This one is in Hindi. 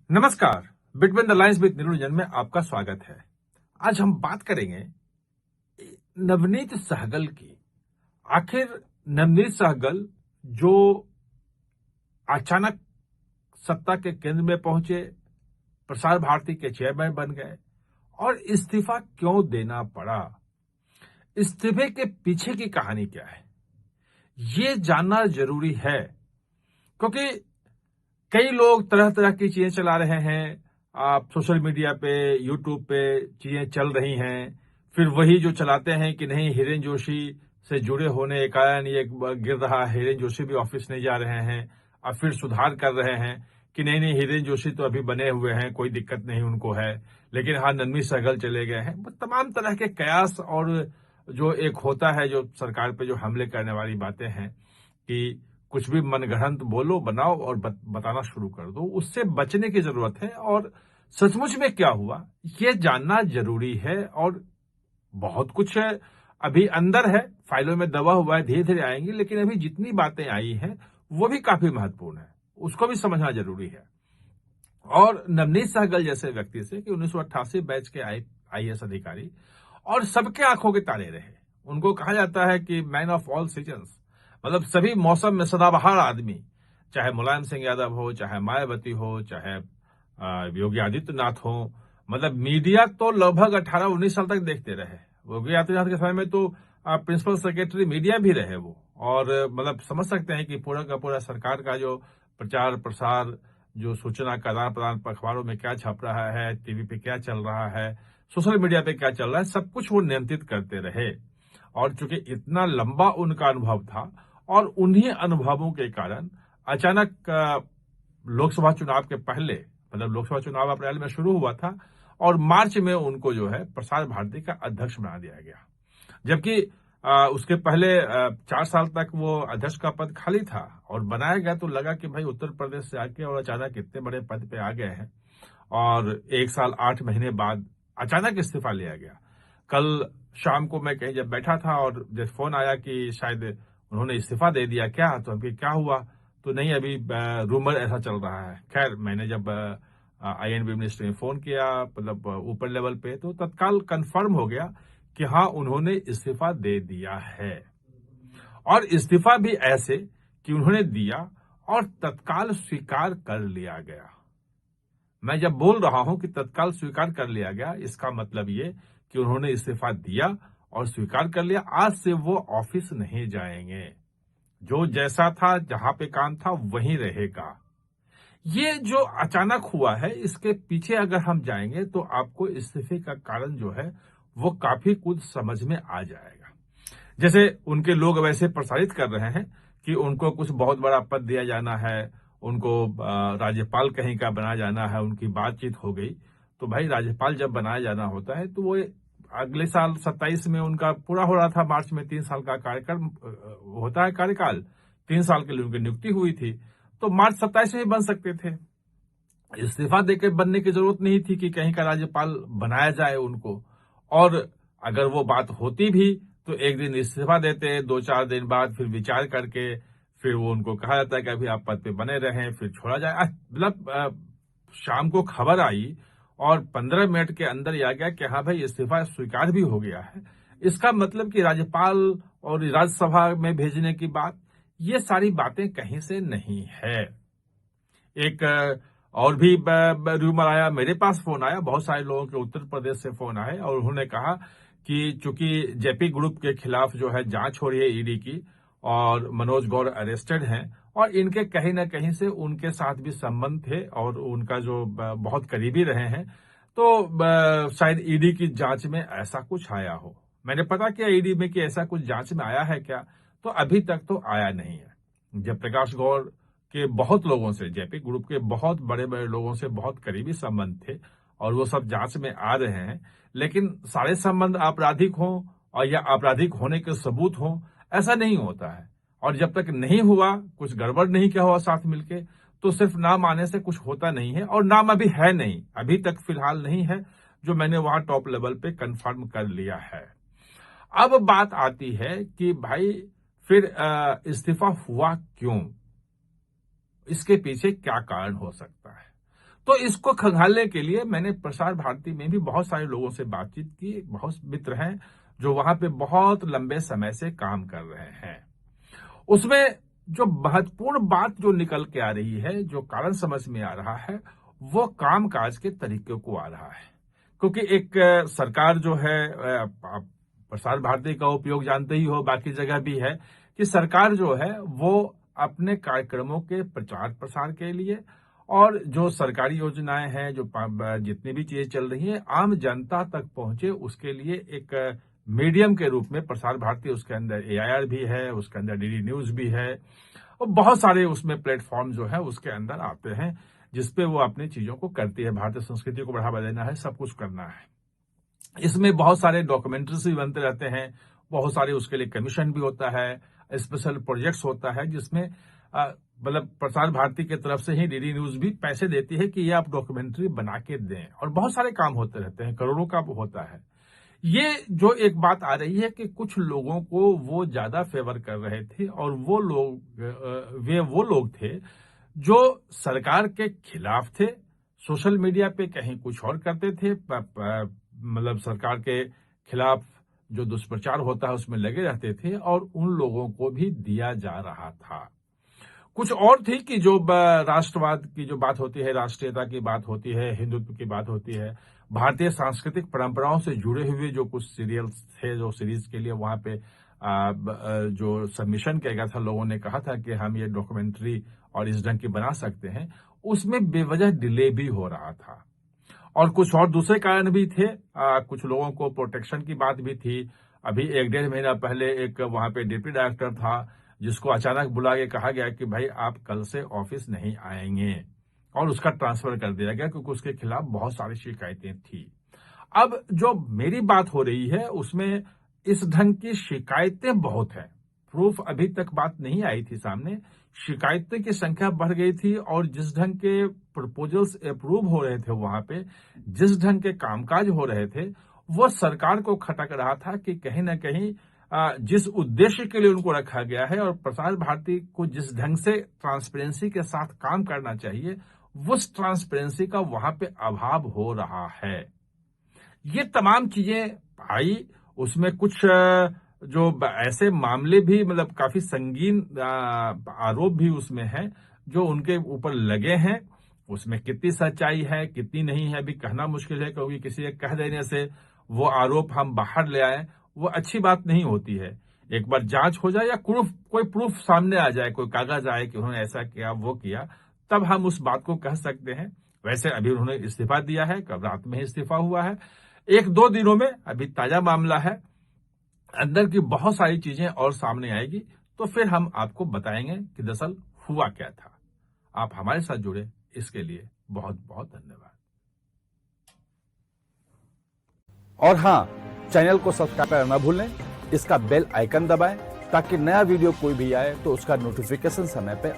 नमस्कार। बिटवीन द लाइन्स विद निरुंजन में आपका स्वागत है। आज हम बात करेंगे नवनीत सहगल की। आखिर नवनीत सहगल जो अचानक सत्ता के केंद्र में पहुंचे, प्रसार भारती के चेयरमैन बन गए और इस्तीफा क्यों देना पड़ा, इस्तीफे के पीछे की कहानी क्या है, ये जानना जरूरी है। क्योंकि कई लोग तरह तरह की चीजें चला रहे हैं। आप सोशल मीडिया पे, यूट्यूब पे चीजें चल रही हैं। फिर वही जो चलाते हैं कि नहीं, हिरेन जोशी से जुड़े होने के कारण ये गिर रहा है, हिरेन जोशी भी ऑफिस नहीं जा रहे हैं। और फिर सुधार कर रहे हैं कि नहीं नहीं, हिरेन जोशी तो अभी बने हुए हैं, कोई दिक्कत नहीं उनको है, लेकिन हाँ, नवनीत सहगल चले गए हैं। तमाम तरह के कयास और जो एक होता है जो सरकार पे जो हमले करने वाली बातें हैं कि कुछ भी मनगढ़ंत बोलो, बनाओ और बताना शुरू कर दो, उससे बचने की जरूरत है। और सचमुच में क्या हुआ ये जानना जरूरी है। और बहुत कुछ अभी अंदर है, फाइलों में दबा हुआ है, धीरे धीरे आएंगी, लेकिन अभी जितनी बातें आई हैं वो भी काफी महत्वपूर्ण है, उसको भी समझना जरूरी है। और नवनीत सहगल जैसे व्यक्ति से कि 1988 बैच के आईएएस अधिकारी और सबके आंखों के तारे रहे। उनको कहा जाता है कि मैन ऑफ ऑल सीजन्स, मतलब सभी मौसम में सदाबहार आदमी, चाहे मुलायम सिंह यादव हो, चाहे मायावती हो, चाहे योगी आदित्यनाथ हो। मतलब मीडिया तो लगभग 18-19 साल तक देखते रहे। योगी आदित्यनाथ के समय में तो प्रिंसिपल सेक्रेटरी मीडिया भी रहे वो। और मतलब समझ सकते हैं कि पूरा का पूरा सरकार का जो प्रचार प्रसार, जो सूचना का आदान प्रदान अखबारों में क्या छप रहा है, टीवी पे क्या चल रहा है, सोशल मीडिया पे क्या चल रहा है, सब कुछ वो नियंत्रित करते रहे। और चूंकि इतना लंबा उनका अनुभव था और उन्हीं अनुभवों के कारण अचानक लोकसभा चुनाव के पहले, मतलब लोकसभा चुनाव अप्रैल में शुरू हुआ था और मार्च में उनको जो है प्रसार भारती का अध्यक्ष बना दिया गया। जबकि उसके पहले 4 साल तक वो अध्यक्ष का पद खाली था और बनाया गया तो लगा कि भाई उत्तर प्रदेश से आके और अचानक इतने बड़े पद पे आ गए हैं। और 1 साल 8 महीने बाद अचानक इस्तीफा लिया गया। कल शाम को मैं कहीं जब बैठा था और जब फोन आया कि शायद उन्होंने इस्तीफा दे दिया क्या, तो अभी क्या हुआ, तो नहीं, अभी रूमर ऐसा चल रहा है। खैर, मैंने जब आईएनबी मिनिस्टर में फोन किया, मतलब ऊपर लेवल पे, तो तत्काल कंफर्म हो गया कि हाँ, उन्होंने इस्तीफा दे दिया है। और इस्तीफा भी ऐसे कि उन्होंने दिया और तत्काल स्वीकार कर लिया गया। मैं जब बोल रहा हूं कि तत्काल स्वीकार कर लिया गया, इसका मतलब ये कि उन्होंने इस्तीफा दिया और स्वीकार कर लिया। आज से वो ऑफिस नहीं जाएंगे, जो जैसा था, जहां पे काम था वहीं रहेगा। ये जो अचानक हुआ है, इसके पीछे अगर हम जाएंगे तो आपको इस्तीफे का कारण जो है वो काफी कुछ समझ में आ जाएगा। जैसे उनके लोग वैसे प्रसारित कर रहे हैं कि उनको कुछ बहुत बड़ा पद दिया जाना है, उनको राज्यपाल कहीं का बनाया जाना है, उनकी बातचीत हो गई। तो भाई, राज्यपाल जब बनाया जाना होता है तो वो अगले साल 27 में उनका पूरा हो रहा था, मार्च में 3 साल का कार्यक्रम होता है, कार्यकाल 3 साल के लिए उनकी नियुक्ति हुई थी, तो मार्च 27 में ही बन सकते थे। इस्तीफा देकर बनने की जरूरत नहीं थी कि कहीं का राज्यपाल बनाया जाए उनको। और अगर वो बात होती भी तो एक दिन इस्तीफा देते, 2-4 दिन बाद फिर विचार करके फिर वो उनको कहा जाता है कि अभी आप पद पे बने रहें, फिर छोड़ा जाए। मतलब शाम को खबर आई और 15 मिनट के अंदर ही आ गया कि हाँ भाई, इस्तीफा स्वीकार भी हो गया है। इसका मतलब कि राज्यपाल और राज्यसभा में भेजने की बात, ये सारी बातें कहीं से नहीं है। एक और भी रूमर आया, मेरे पास फोन आया, बहुत सारे लोगों के उत्तर प्रदेश से फोन आए और उन्होंने कहा कि चूंकि जेपी ग्रुप के खिलाफ जो है जांच हो रही है ईडी की और मनोज गौर अरेस्टेड हैं और इनके कहीं ना कहीं से उनके साथ भी संबंध थे और उनका जो बहुत करीबी रहे हैं, तो शायद ईडी की जांच में ऐसा कुछ आया हो। मैंने पता किया ईडी में कि ऐसा कुछ जांच में आया है क्या, तो अभी तक तो आया नहीं है। जयप्रकाश गौर के बहुत लोगों से, जेपी ग्रुप के बहुत बड़े बड़े लोगों से बहुत करीबी संबंध थे और वो सब जांच में आ रहे हैं, लेकिन सारे संबंध आपराधिक हों और या आपराधिक होने के सबूत हों, ऐसा नहीं होता है। और जब तक नहीं हुआ, कुछ गड़बड़ नहीं किया हुआ साथ मिलके, तो सिर्फ नाम आने से कुछ होता नहीं है। और नाम अभी है नहीं, अभी तक फिलहाल नहीं है, जो मैंने वहां टॉप लेवल पे कंफर्म कर लिया है। अब बात आती है कि भाई फिर इस्तीफा हुआ क्यों, इसके पीछे क्या कारण हो सकता है। तो इसको खंगालने के लिए मैंने प्रसार भारती में भी बहुत सारे लोगों से बातचीत की। बहुत मित्र हैं जो वहां पे बहुत लंबे समय से काम कर रहे हैं। उसमें जो महत्वपूर्ण बात जो निकल के आ रही है, जो कारण समझ में आ रहा है, वो कामकाज के तरीके को आ रहा है। क्योंकि एक सरकार जो है, आप प्रसार भारती का उपयोग जानते ही हो, बाकी जगह भी है कि सरकार जो है वो अपने कार्यक्रमों के प्रचार प्रसार के लिए और जो सरकारी योजनाएं हैं, जो जितनी भी चीजें चल रही हैं, आम जनता तक पहुंचे, उसके लिए एक मीडियम के रूप में प्रसार भारती, उसके अंदर AIR भी है, उसके अंदर DD न्यूज भी है और बहुत सारे उसमें प्लेटफॉर्म जो है उसके अंदर आते हैं, जिसपे वो अपनी चीजों को करती है। भारतीय संस्कृति को बढ़ावा देना है, सब कुछ करना है। इसमें बहुत सारे डॉक्यूमेंट्रीज भी बनते रहते हैं, बहुत सारे उसके लिए कमीशन भी होता है, स्पेशल प्रोजेक्ट्स होता है, जिसमें मतलब प्रसार भारती की तरफ से ही DD न्यूज भी पैसे देती है कि ये आप डॉक्यूमेंट्री बना के दें, और बहुत सारे काम होते रहते हैं, करोड़ों का होता है। ये जो एक बात आ रही है कि कुछ लोगों को वो ज्यादा फेवर कर रहे थे, और वो लोग थे जो सरकार के खिलाफ थे, सोशल मीडिया पे कहीं कुछ और करते थे, मतलब सरकार के खिलाफ जो दुष्प्रचार होता है उसमें लगे रहते थे, और उन लोगों को भी दिया जा रहा था। कुछ और थी कि जो राष्ट्रवाद की जो बात होती है, राष्ट्रीयता की बात होती है, हिंदुत्व की बात होती है, भारतीय सांस्कृतिक परंपराओं से जुड़े हुए जो कुछ सीरियल्स थे, जो सीरीज के लिए वहां पे जो सबमिशन किया गया था, लोगों ने कहा था कि हम ये डॉक्यूमेंट्री और इस ढंग की बना सकते हैं, उसमें बेवजह डिले भी हो रहा था। और कुछ और दूसरे कारण भी थे, कुछ लोगों को प्रोटेक्शन की बात भी थी। अभी 1-1.5 महीना पहले एक वहां पे डिप्टी डायरेक्टर था, जिसको अचानक बुला के कहा गया कि भाई आप कल से ऑफिस नहीं आएंगे, और उसका ट्रांसफर कर दिया गया क्योंकि उसके खिलाफ बहुत सारी शिकायतें थी। अब जो मेरी बात हो रही है उसमें इस ढंग की शिकायतें बहुत है, प्रूफ अभी तक बात नहीं आई थी सामने, शिकायतों की संख्या बढ़ गई थी, और जिस ढंग के प्रपोजल्स अप्रूव हो रहे थे वहां पे, जिस ढंग के कामकाज हो रहे थे, वो सरकार को खटक रहा था कि कहीं ना कहीं जिस उद्देश्य के लिए उनको रखा गया है और प्रसार भारती को जिस ढंग से ट्रांसपेरेंसी के साथ काम करना चाहिए, उस ट्रांसपेरेंसी का वहां पे अभाव हो रहा है। ये तमाम चीजें आई। उसमें कुछ जो ऐसे मामले भी, मतलब काफी संगीन आरोप भी उसमें हैं जो उनके ऊपर लगे हैं। उसमें कितनी सच्चाई है, कितनी नहीं है, अभी कहना मुश्किल है, क्योंकि किसी के कह देने से वो आरोप हम बाहर ले आए, वो अच्छी बात नहीं होती है। एक बार जांच हो जाए या कोई प्रूफ सामने आ जाए, कोई कागज आए कि उन्होंने ऐसा किया, वो किया, तब हम उस बात को कह सकते हैं। वैसे अभी उन्होंने इस्तीफा दिया है, कल रात में ही इस्तीफा हुआ है, 1-2 दिनों में, अभी ताजा मामला है, अंदर की बहुत सारी चीजें और सामने आएगी, तो फिर हम आपको बताएंगे कि दरअसल हुआ क्या था। आप हमारे साथ जुड़े, इसके लिए बहुत बहुत धन्यवाद। और हाँ, चैनल को सब्सक्राइब करना ना भूलें, इसका बेल आइकन दबाएं ताकि नया वीडियो कोई भी आए तो उसका नोटिफिकेशन समय पे